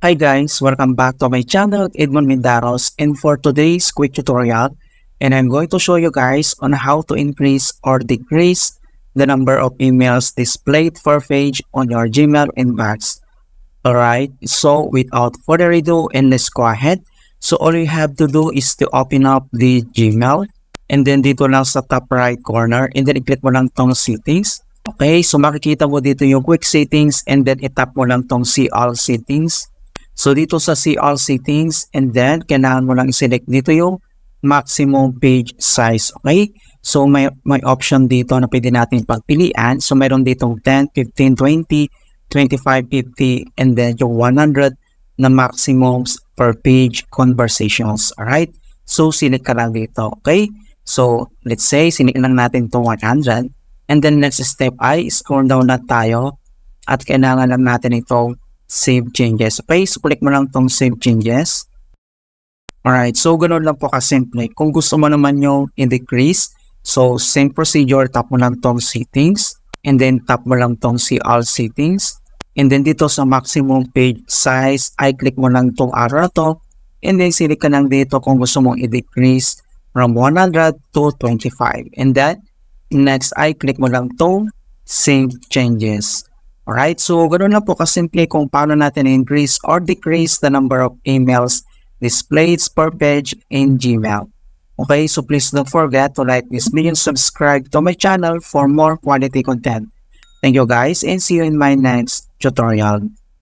Hi guys, welcome back to my channel, Edmund Mindaros, and for today's quick tutorial, and I'm going to show you guys on how to increase or decrease the number of emails displayed per page on your Gmail inbox. Alright, so without further ado, and let's go ahead. So all you have to do is to open up the Gmail, and then dito lang sa top right corner, and then i-click mo lang tong settings. Okay, so makikita mo dito yung quick settings, and then i-tap mo lang tong see all settings. So dito sa see all settings, and then kailangan mo lang i-select dito yung maximum page size. Okay, so may option dito na pwede natin pagpilian. So mayroon ditong 10, 15, 20, 25, 50, and then yung 100 na maximums per page conversations. Alright, so select ka lang dito. Okay, so let's say select lang natin itong 100, and then next step ay scroll down na tayo at kailangan lang natin itong save changes. Okay, so click mo lang tong save changes. Alright, so ganoon lang po kasimple. Kung gusto mo naman yung i-decrease, so same procedure, tap mo lang tong settings, and then tap mo lang tong see all settings, and then dito sa maximum page size ay click mo lang tong arrow to, and then select ka lang dito kung gusto mong i-decrease from 100 to 25, and then next ay click mo lang tong save changes. Alright, so ganoon lang po kasimple kung paano natin increase or decrease the number of emails displayed per page in Gmail. Okay, so please don't forget to like this video and subscribe to my channel for more quality content. Thank you guys, and see you in my next tutorial.